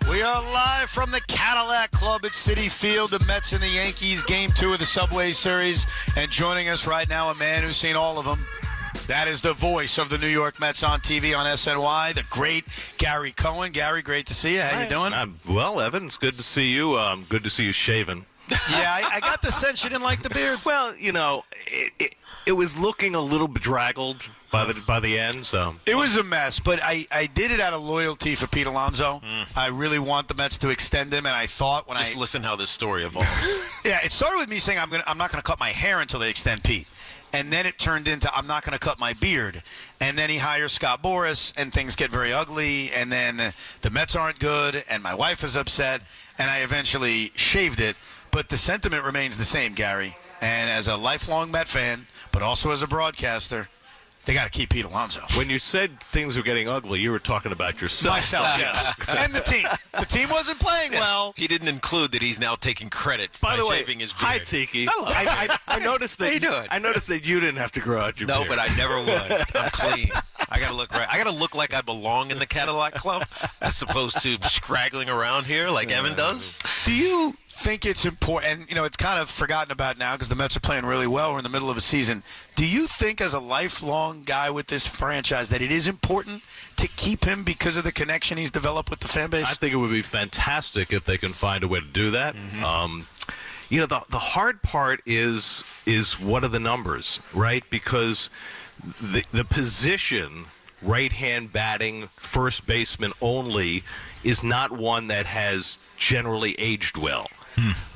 We are live from the Cadillac Club at Citi Field. The Mets and the Yankees, Game 2 of the Subway Series. And joining us right now, a man who's seen all of them. That is the voice of the New York Mets on TV on SNY, the great Gary Cohen. Gary, great to see you. How you doing? Well, Evan, it's good to see you. Good to see you shaven. Yeah, I got the sense you didn't like the beard. Well, you know, it was looking a little bedraggled by the end. So it was a mess, but I did it out of loyalty for Pete Alonso. I really want the Mets to extend him, and I thought when Just listen how this story evolves. Yeah, it started with me saying I'm not going to cut my hair until they extend Pete. And then it turned into I'm not going to cut my beard. And then he hires Scott Boras, and things get very ugly. And then the Mets aren't good, and my wife is upset, and I eventually shaved it. But the sentiment remains the same, Gary. And as a lifelong Met fan, but also as a broadcaster, they got to keep Pete Alonso. When you said things were getting ugly, you were talking about yourself. Myself, yes. And the team. The team wasn't playing well. He didn't include that he's now taking credit by shaving his beard. Hi, Tiki. Hello. I noticed that. How you doing? I noticed that you didn't have to grow out your beard. No, but I never would. I'm clean. I gotta look right. I gotta look like I belong in the Cadillac Club, as opposed to scraggling around here like Evan does. Do you think it's important, and it's kind of forgotten about now because the Mets are playing really well. We're in the middle of a season. Do you think as a lifelong guy with this franchise that it is important to keep him because of the connection he's developed with the fan base? I think it would be fantastic if they can find a way to do that. The hard part is what are the numbers, right? Because the position, right-hand batting, first baseman only, is not one that has generally aged well.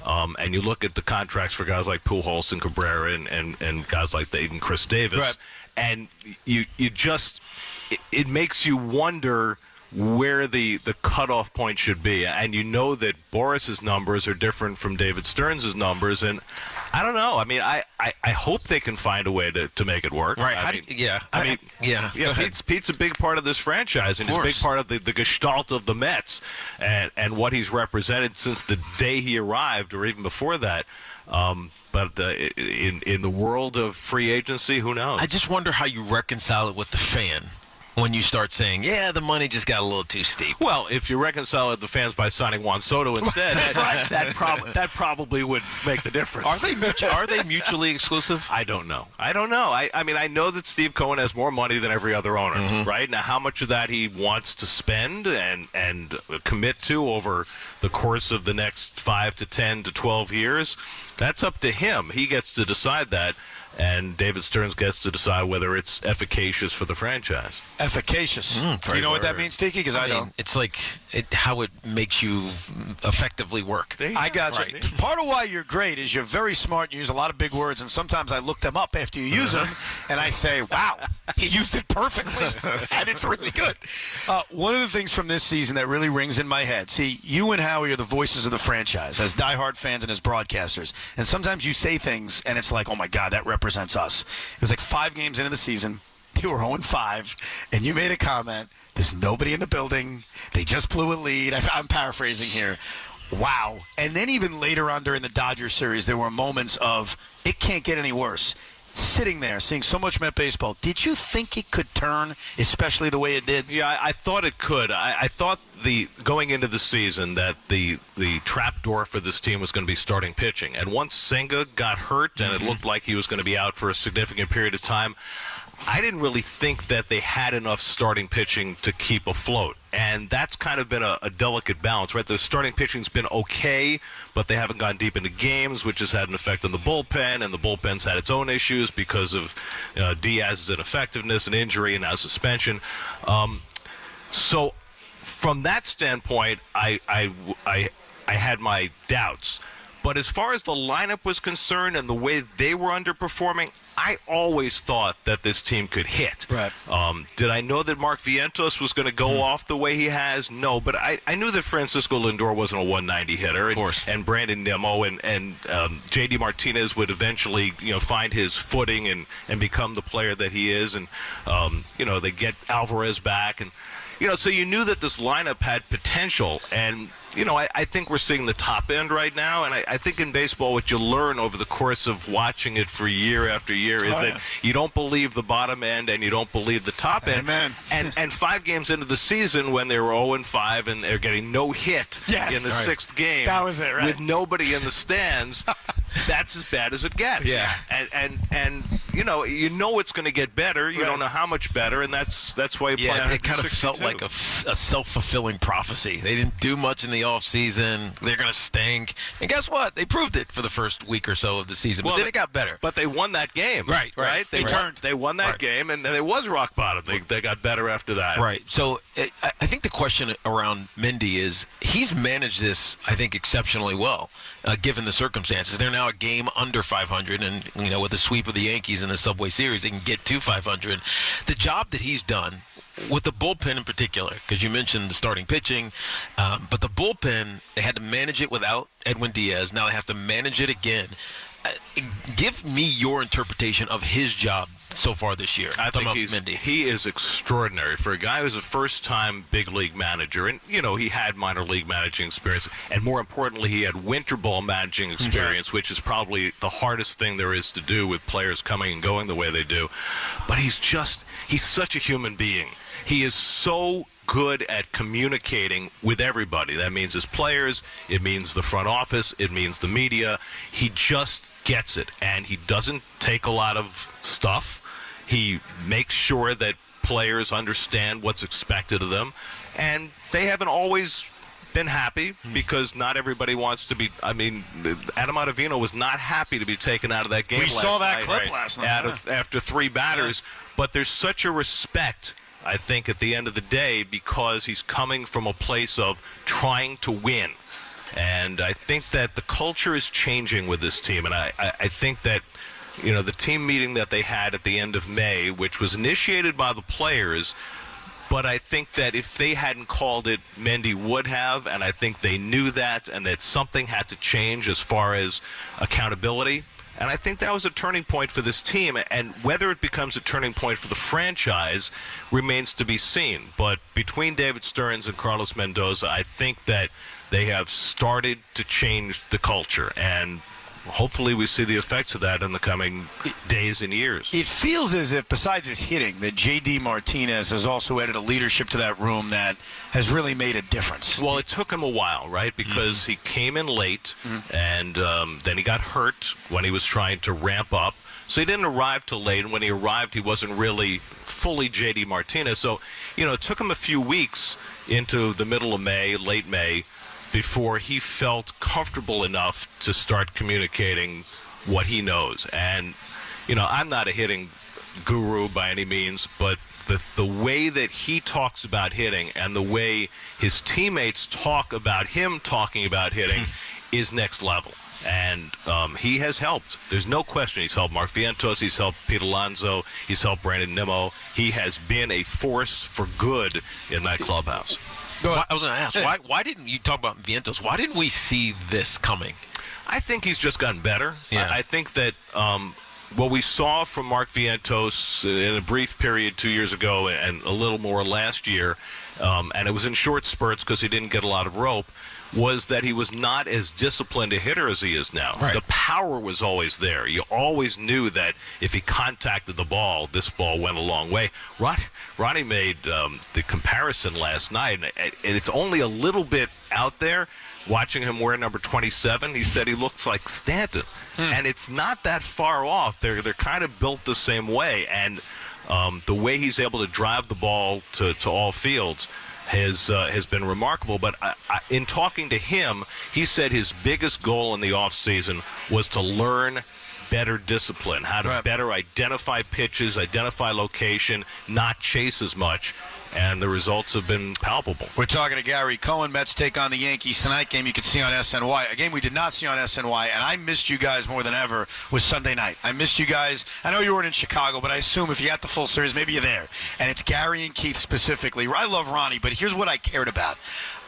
And you look at the contracts for guys like Pujols and Cabrera and guys like even Chris Davis, right. And you just it makes you wonder where the cutoff point should be. And you know that Boris's numbers are different from David Stearns' numbers, and I don't know. I mean, I hope they can find a way to make it work. Right. Pete's a big part of this franchise, and he's a big part of the gestalt of the Mets and what he's represented since the day he arrived or even before that. But in the world of free agency, who knows? I just wonder how you reconcile it with the fan. When you start saying, the money just got a little too steep. Well, if you reconcile it, the fans by signing Juan Soto instead, that probably would make the difference. Are they mutually exclusive? I don't know. I mean, I know that Steve Cohen has more money than every other owner, right? Now, how much of that he wants to spend and commit to over the course of the next 5 to 10 to 12 years, that's up to him. He gets to decide that. And David Stearns gets to decide whether it's efficacious for the franchise. Efficacious. Do you know what that means, Tiki? Because I don't. It's like how it makes you effectively work. I got you. Right. Part of why you're great is you're very smart. You use a lot of big words, and sometimes I look them up after you use them, and I say, wow, he used it perfectly, and it's really good. One of the things from this season that really rings in my head, see, you and Howie are the voices of the franchise as diehard fans and as broadcasters, and sometimes you say things, and it's like, oh, my God, that represents us. It was like 5 games into the season. You were 0-5, and you made a comment. There's nobody in the building. They just blew a lead. I'm paraphrasing here. Wow. And then even later on during the Dodgers series, there were moments of it can't get any worse. Sitting there, seeing so much Met baseball, did you think it could turn, especially the way it did? Yeah, I thought it could. I thought going into the season that the trapdoor for this team was going to be starting pitching. And once Senga got hurt and it looked like he was going to be out for a significant period of time, I didn't really think that they had enough starting pitching to keep afloat. And that's kind of been a delicate balance, right? The starting pitching's been okay, but they haven't gone deep into games, which has had an effect on the bullpen, and the bullpen's had its own issues because of Diaz's ineffectiveness and injury and now suspension. So from that standpoint, I had my doubts. But as far as the lineup was concerned and the way they were underperforming, I always thought that this team could hit. Right. Did I know that Mark Vientos was going to go off the way he has? No, but I knew that Francisco Lindor wasn't a 190 hitter. Of course. And Brandon Nimmo and J.D. Martinez would eventually find his footing and become the player that he is. And, they get Alvarez back. And, so you knew that this lineup had potential, and I think we're seeing the top end right now, and I think in baseball what you learn over the course of watching it for year after year is that you don't believe the bottom end and you don't believe the top end. Amen. And 5 games into the season when they were 0-5 and they're getting no hit in the 6th game, that was it, right? with nobody in the stands, that's as bad as it gets. Yeah. And it's going to get better. You don't know how much better, and that's why you play on it kind of felt like a self-fulfilling prophecy. They didn't do much in the offseason. They're going to stink. And guess what? They proved it for the first week or so of the season. But then it got better. But they won that game. Right. They won that game, and it was rock bottom. They got better after that. Right. So I think the question around Mendy is he's managed this, I think, exceptionally well, given the circumstances. They're now a game under 500, and, with the sweep of the Yankees in the Subway Series, they can get to 500. The job that he's done with the bullpen in particular, because you mentioned the starting pitching, but the bullpen, they had to manage it without Edwin Diaz. Now they have to manage it again. Give me your interpretation of his job so far this year. I think he is extraordinary for a guy who's a first-time big league manager, and he had minor league managing experience, and more importantly, he had winter ball managing experience, which is probably the hardest thing there is to do with players coming and going the way they do. But he's such a human being. He is so good at communicating with everybody. That means his players, it means the front office, it means the media. He just gets it, and he doesn't take a lot of stuff. He makes sure that players understand what's expected of them, and they haven't always been happy because not everybody wants to be. I mean, Adam Ottavino was not happy to be taken out of that game. We saw that clip last night. After 3 batters, but there's such a respect, I think, at the end of the day, because he's coming from a place of trying to win. And I think that the culture is changing with this team. And I think that, the team meeting that they had at the end of May, which was initiated by the players, but I think that if they hadn't called it, Mendy would have. And I think they knew that, and that something had to change as far as accountability. And I think that was a turning point for this team. And whether it becomes a turning point for the franchise remains to be seen. But between David Stearns and Carlos Mendoza, I think that they have started to change the culture. And hopefully we see the effects of that in the coming days and years. It feels as if, besides his hitting, that J.D. Martinez has also added a leadership to that room that has really made a difference. Well, it took him a while, right? Because he came in late, and then he got hurt when he was trying to ramp up. So he didn't arrive till late, and when he arrived, he wasn't really fully J.D. Martinez. So, it took him a few weeks into the middle of May, late May, before he felt comfortable enough to start communicating what he knows. And, I'm not a hitting guru by any means, but the way that he talks about hitting and the way his teammates talk about him talking about hitting is next level. And he has helped. There's no question he's helped Mark Vientos. He's helped Pete Alonso. He's helped Brandon Nimmo. He has been a force for good in that clubhouse. I was going to ask, why didn't you talk about Vientos? Why didn't we see this coming? I think he's just gotten better. Yeah. I think that what we saw from Mark Vientos in a brief period 2 years ago and a little more last year, and it was in short spurts because he didn't get a lot of rope, was that he was not as disciplined a hitter as he is now. Right. The power was always there. You always knew that if he contacted the ball, this ball went a long way. Ronnie made the comparison last night, and it's only a little bit out there. Watching him wear number 27, he said he looks like Stanton. And it's not that far off. They're kind of built the same way. And the way he's able to drive the ball to all fields has been remarkable. But in talking to him, he said his biggest goal in the offseason was to learn better discipline, how to better identify pitches, identify location, not chase as much. And the results have been palpable. We're talking to Gary Cohen. Mets take on the Yankees tonight. Game you could see on SNY. A game we did not see on SNY, and I missed you guys more than ever, was Sunday night. I missed you guys. I know you weren't in Chicago, but I assume if you got the full series, maybe you're there. And it's Gary and Keith specifically. I love Ronnie, but here's what I cared about.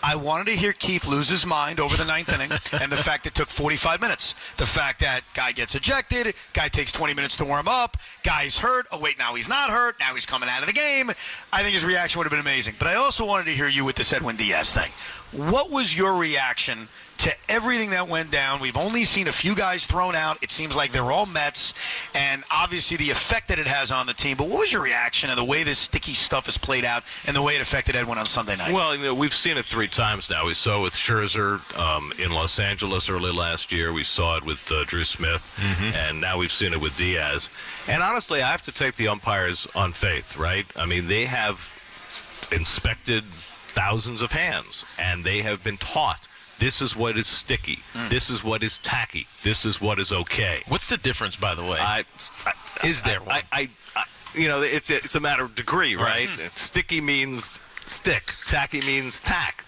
I wanted to hear Keith lose his mind over the ninth inning, and the fact it took 45 minutes. The fact that guy gets ejected, guy takes 20 minutes to warm up, guy's hurt. Oh, wait, now he's not hurt. Now he's coming out of the game. I think his reaction reaction would have been amazing. But I also wanted to hear you with this Edwin Diaz thing. What was your reaction to everything that went down? We've only seen a few guys thrown out. It seems like they're all Mets, and obviously the effect that it has on the team. But what was your reaction to the way this sticky stuff is played out and the way it affected Edwin on Sunday night? Well, we've seen it 3 times now. We saw it with Scherzer in Los Angeles early last year. We saw it with Drew Smith, and now we've seen it with Diaz. And honestly, I have to take the umpires on faith, right? I mean, they have inspected thousands of hands, and they have been taught this is what is sticky. This is what is tacky. This is what is okay. What's the difference, by the way? Is there one? It's a matter of degree, right? Sticky means stick. Tacky means tack.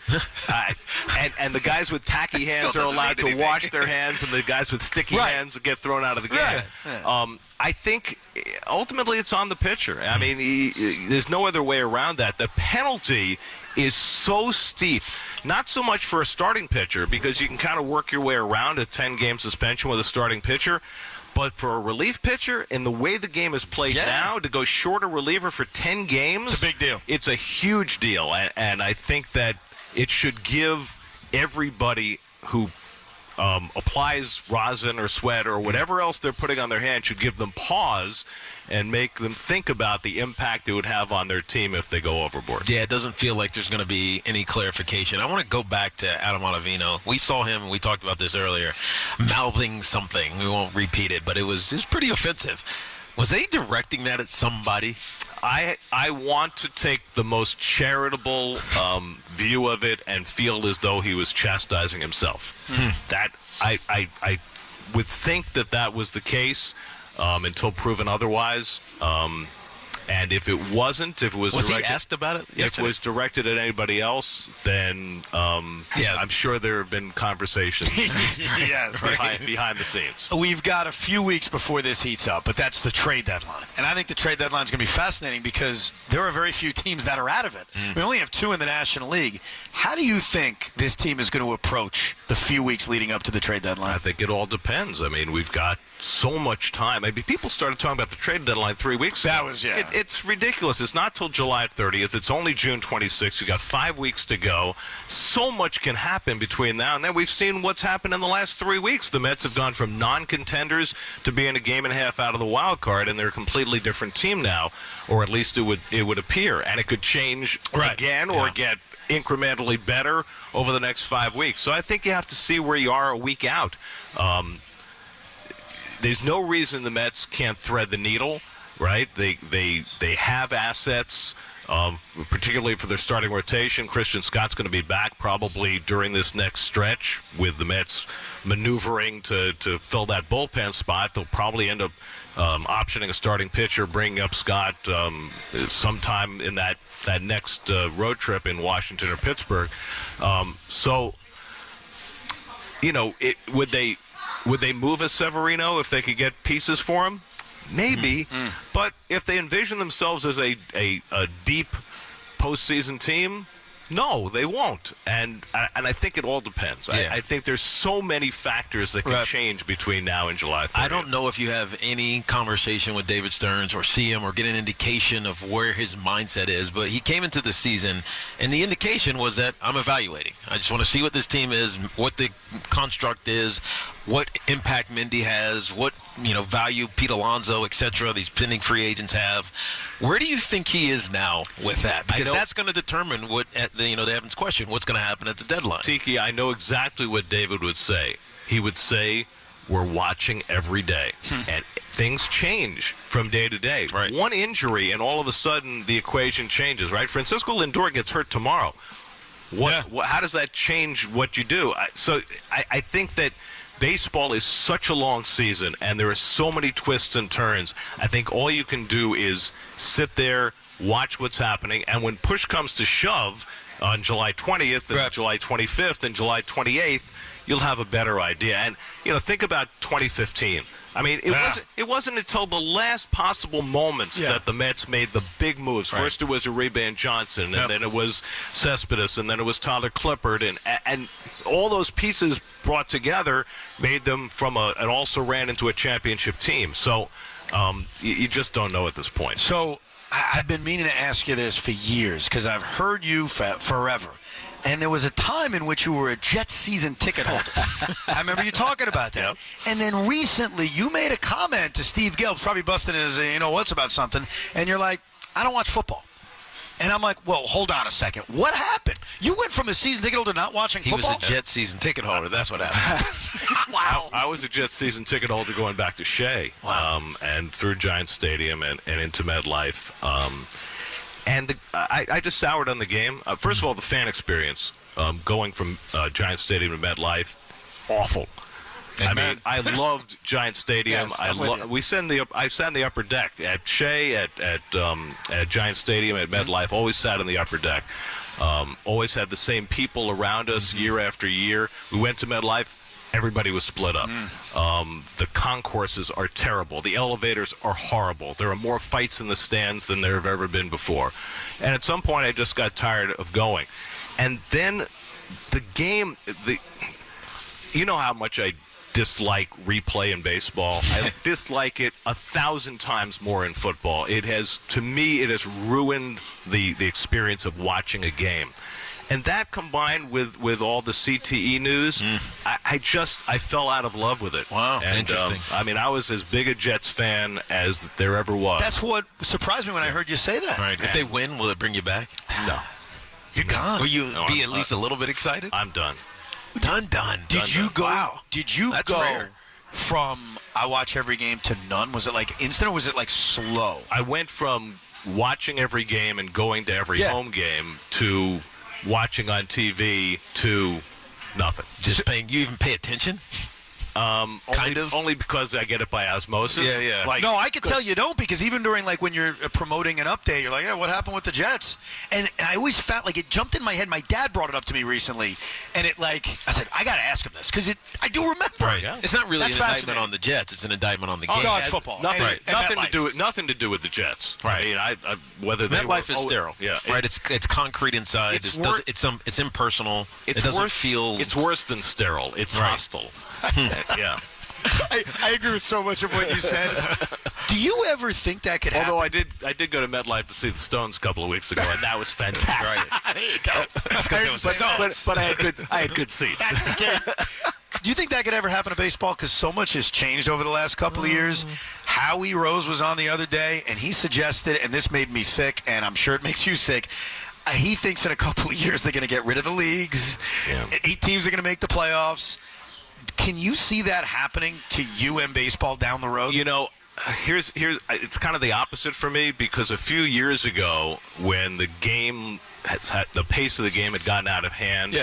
And the guys with tacky hands are allowed to wash their hands, and the guys with sticky hands get thrown out of the game. I think ultimately it's on the pitcher. I mean, there's no other way around that. The penalty is so steep, not so much for a starting pitcher, because you can kind of work your way around a 10-game suspension with a starting pitcher, but for a relief pitcher, in the way the game is played now, to go short a reliever for 10 games, it's a big deal. It's a huge deal, and I think that it should give everybody who applies rosin or sweat or whatever else they're putting on their hand, should give them pause and make them think about the impact it would have on their team if they go overboard. Yeah, it doesn't feel like there's going to be any clarification. I want to go back to Adam Ottavino. We saw him, we talked about this earlier, mouthing something. We won't repeat it, but it was pretty offensive. Was they directing that at somebody? I want to take the most charitable view of it and feel as though he was chastising himself. That I would think that was the case until proven otherwise. And if it wasn't, if it was he asked about it yesterday? If it was directed at anybody else, then I'm sure there have been conversations behind the scenes. We've got a few weeks before this heats up, but that's the trade deadline. And I think the trade deadline is going to be fascinating because there are very few teams that are out of it. We only have 2 in the National League. How do you think this team is going to approach the few weeks leading up to the trade deadline? I think it all depends. I mean, we've got so much time. I mean, people started talking about the trade deadline 3 weeks ago. That was, It's ridiculous. It's not till July 30th. It's only June 26th. You've got 5 weeks to go. So much can happen between now and then. We've seen what's happened in the last 3 weeks. The Mets have gone from non-contenders to being a game and a half out of the wild card, and they're a completely different team now, or at least it would appear. And it could change again or get incrementally better over the next 5 weeks. So I think you have to see where you are a week out. There's no reason the Mets can't thread the needle, right? They have assets, particularly for their starting rotation. Christian Scott's going to be back probably during this next stretch with the Mets maneuvering to fill that bullpen spot. They'll probably end up optioning a starting pitcher, bringing up Scott sometime in that next road trip in Washington or Pittsburgh. Would they move a Severino if they could get pieces for him? Maybe, but if they envision themselves as a deep postseason team, no, they won't. And I think it all depends. Yeah. I think there's so many factors that can change between now and July 30th. I don't know if you have any conversation with David Stearns or see him or get an indication of where his mindset is, but he came into the season, and the indication was that I'm evaluating. I just want to see what this team is, what the construct is, what impact Mendy has, what value Pete Alonso, etc., these pending free agents have. Where do you think he is now with that? Because that's going to determine what, to Evan's question, what's going to happen at the deadline. Tiki, I know exactly what David would say. He would say, we're watching every day. And things change from day to day. Right. One injury, and all of a sudden the equation changes, right? Francisco Lindor gets hurt tomorrow. How does that change what you do? So I think that baseball is such a long season, and there are so many twists and turns. I think all you can do is sit there, watch what's happening, and when push comes to shove on July 20th and July 25th and July 28th, you'll have a better idea. And, think about 2015. I mean, it wasn't until the last possible moments that the Mets made the big moves. Right. First it was Uribe and Johnson, and then it was Cespedes, and then it was Tyler Clippard, and all those pieces brought together made them from and also ran into a championship team. So you just don't know at this point. So I've been meaning to ask you this for years because I've heard you forever. And there was a time in which you were a Jets season ticket holder. I remember you talking about that. Yep. And then recently you made a comment to Steve Gelb's probably busting his, what's about something. And you're like, I don't watch football. And I'm like, well, hold on a second. What happened? You went from a season ticket holder not watching football? He was a Jets season ticket holder. That's what happened. Wow. I was a Jets season ticket holder going back to Shea. Wow. And through Giant Stadium and into MetLife. I just soured on the game. First of all, the fan experience going from Giant Stadium to MetLife, awful. Amen. I loved Giant Stadium. Yes, I sat in the upper deck at Shea, at Giant Stadium, at MetLife. Always sat in the upper deck. Always had the same people around us year after year. We went to MetLife. Everybody was split up. The concourses are terrible. The elevators are horrible. There are more fights in the stands than there have ever been before. And at some point, I just got tired of going. And then the game, you know how much I dislike replay in baseball. I dislike it 1,000 times more in football. To me, it has ruined the experience of watching a game. And that combined with all the CTE news, I fell out of love with it. Wow, and, interesting. I was as big a Jets fan as there ever was. That's what surprised me when I heard you say that. Right. If they win, will it bring you back? No. You're gone. Will you be at least a little bit excited? I'm done. Done. Did you go? Wow. Did you That's go rare. from I watch every game to none? Was it like instant or was it like slow? I went from watching every game and going to every home game to watching on TV to nothing. Just paying. You even pay attention? Only because I get it by osmosis. Yeah. Like, No, I could tell you don't because even during like when you're promoting an update, you're like, yeah, what happened with the Jets? And I always felt like it jumped in my head. My dad brought it up to me recently, and I said, I got to ask him this because I do remember. Right. Yeah. It's not really That's an indictment fascinating. on the Jets. It's an indictment on the Oh, game. no, it's football. Nothing, And nothing to do with the Jets. Right. I mean, whether they MetLife were, is sterile. Yeah. Right. It's concrete inside. It's impersonal. It doesn't feel. It's worse than sterile. It's hostile. Yeah. I agree with so much of what you said. Do you ever think that could happen? Although I did go to MetLife to see the Stones a couple of weeks ago, and that was fantastic. There you go. But I had good seats. Do you think that could ever happen to baseball? Because so much has changed over the last couple of years. Howie Rose was on the other day, and he suggested, and this made me sick, and I'm sure it makes you sick. He thinks in a couple of years they're going to get rid of the leagues. Yeah. 8 teams are going to make the playoffs. Can you see that happening to you and baseball down the road? You know, here's it's kind of the opposite for me because a few years ago when the pace of the game had gotten out of hand,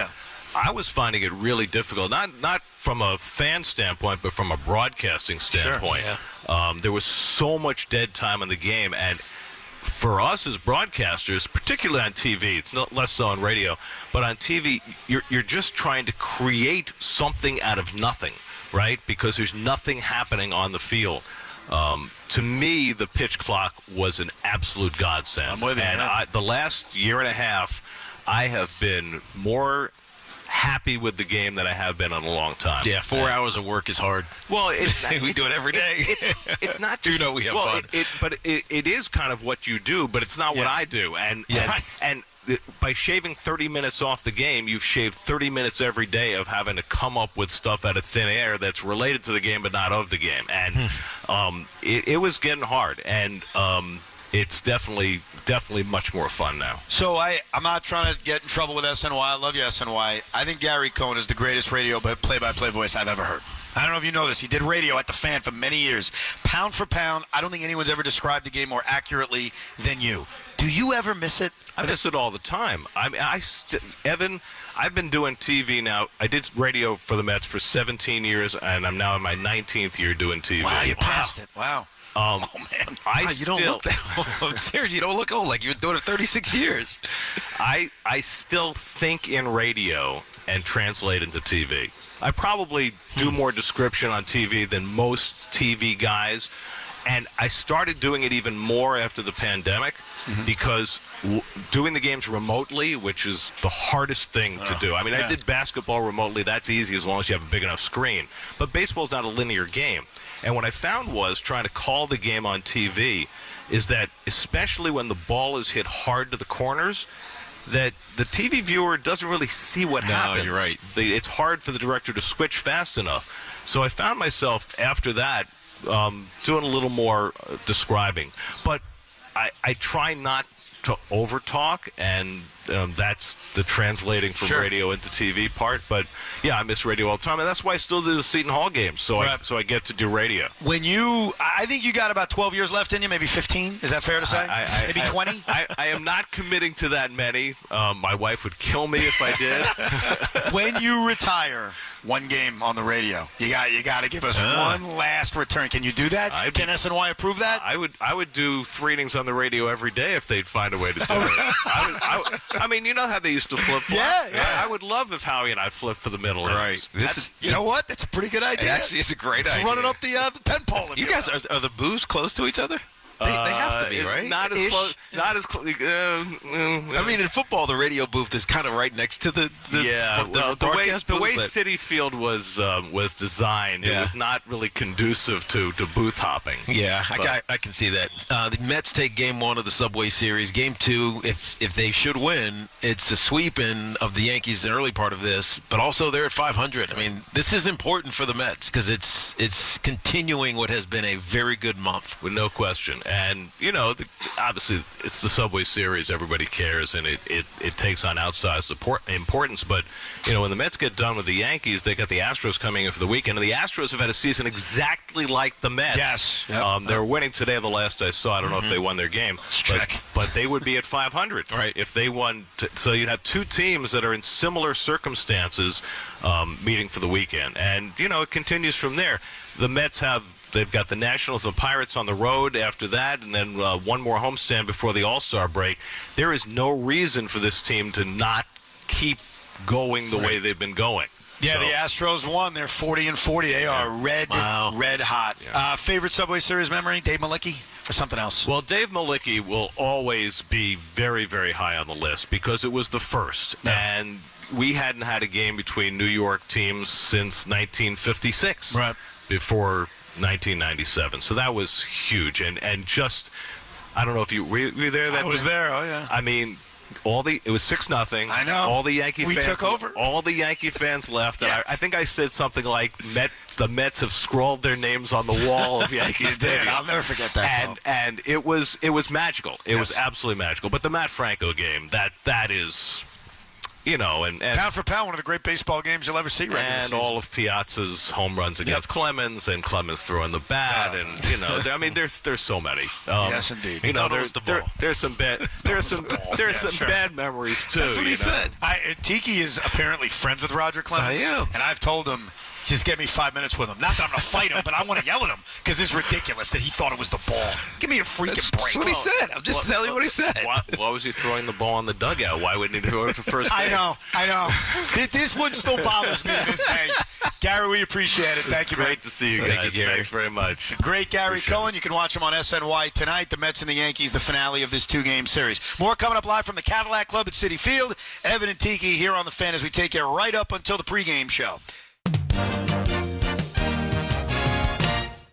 I was finding it really difficult. Not from a fan standpoint, but from a broadcasting standpoint. Sure, there was so much dead time in the game, and for us as broadcasters, particularly on TV, it's not less so on radio, but on TV, you're just trying to create something out of nothing, right? Because there's nothing happening on the field. To me, the pitch clock was an absolute godsend. I'm with you. And the last year and a half, I have been more happy with the game than I have been in a long time. Yeah, 4 hours of work is hard. Well, it's we do it every day. It's not just, we have fun. But it is kind of what you do, but it's not what I do. And by shaving 30 minutes off the game, you've shaved 30 minutes every day of having to come up with stuff out of thin air that's related to the game but not of the game. And it was getting hard. And it's definitely much more fun now. So I'm not trying to get in trouble with SNY. I love you, SNY. I think Gary Cohen is the greatest radio play-by-play voice I've ever heard. I don't know if you know this. He did radio at the Fan for many years. Pound for pound, I don't think anyone's ever described the game more accurately than you. Do you ever miss it? I miss it all the time. I mean, Evan, I've been doing TV now. I did radio for the Mets for 17 years, and I'm now in my 19th year doing TV. Wow, you passed it. Wow. Oh man, you don't look that old. I'm serious. You don't look old. Like you've been doing it 36 years. I still think in radio and translate into TV. I probably do more description on TV than most TV guys, and I started doing it even more after the pandemic because doing the games remotely, which is the hardest thing to do. I mean, I did basketball remotely. That's easy as long as you have a big enough screen. But baseball's not a linear game. And what I found was trying to call the game on TV, is that especially when the ball is hit hard to the corners, that the TV viewer doesn't really see what happens. You're right. It's hard for the director to switch fast enough. So I found myself after that doing a little more describing. But I try not to overtalk, and that's the translating from radio into TV part. But yeah, I miss radio all the time, and that's why I still do the Seton Hall games. So I get to do radio. I think you got about 12 years left in you, maybe 15. Is that fair to say? Maybe 20. I am not committing to that many. My wife would kill me if I did. When you retire, one game on the radio, you got to give us one last return. Can you do that? Can SNY approve that? I would do 3 innings on the radio every day if they'd find a way to do it. I mean, you know how they used to flip. Yeah. I would love if Howie and I flipped for the middle. Right. You know what? That's a pretty good idea. Actually, it's a great idea. Running up the 10 pole. You guys are the booths close to each other? They have to be, right? Not as close. Not as close. I mean, in football, the radio booth is kind of right next to the the way Citi Field was designed, it was not really conducive to booth hopping. Yeah, I can see that. The Mets take Game 1 of the Subway Series. Game 2, if they should win, it's a sweep of the Yankees in the early part of this, but also they're at 500. I mean, this is important for the Mets because it's continuing what has been a very good month. With no question. And, obviously it's the Subway Series. Everybody cares, and it takes on outsized importance. But, when the Mets get done with the Yankees, they got the Astros coming in for the weekend. And the Astros have had a season exactly like the Mets. Yes. Yep. They're winning today, the last I saw. I don't know if they won their game. But they would be at 500 if they won. So you'd have 2 teams that are in similar circumstances meeting for the weekend. And, it continues from there. The Mets they've got the Nationals, the Pirates on the road after that, and then one more homestand before the All-Star break. There is no reason for this team to not keep going the way they've been going. Yeah, the Astros won. They're 40-40. They are red hot. Yeah. Favorite Subway Series memory, Dave Malicki, or something else? Well, Dave Malicki will always be very, very high on the list because it was the first. Yeah. And we hadn't had a game between New York teams since 1956. Right. Before 1997. So that was huge. And just, I don't know if you were there that I was there. Oh, yeah. I mean, it was 6-0. I know. All the Yankee fans took over. All the Yankee fans left. Yes. And I think I said something like the Mets have scrawled their names on the wall of Yankee Stadium. I'll never forget that. And it was magical. It was absolutely magical. But the Matt Franco game, that is, and pound for pound, one of the great baseball games you'll ever see right now. And all of Piazza's home runs against Clemens, and Clemens throwing the bat, and I mean, there's so many. Yes, indeed. There's some bad memories too. That's what he said. Tiki is apparently friends with Roger Clemens. I am, and I've told him, just get me 5 minutes with him. Not that I'm going to fight him, but I want to yell at him because it's ridiculous that he thought it was the ball. Give me a freaking break. That's what he said. I'm just telling you what he said. Why was he throwing the ball in the dugout? Why wouldn't he throw it to first base? I know. This one still bothers me to this day. Gary, we appreciate it. Thank you, man. Great to see you guys. Thank you, Thanks very much. Great Gary Cohen. You can watch him on SNY tonight. The Mets and the Yankees, the finale of this 2-game series. More coming up live from the Cadillac Club at Citi Field. Evan and Tiki here on the Fan as we take you right up until the pregame show.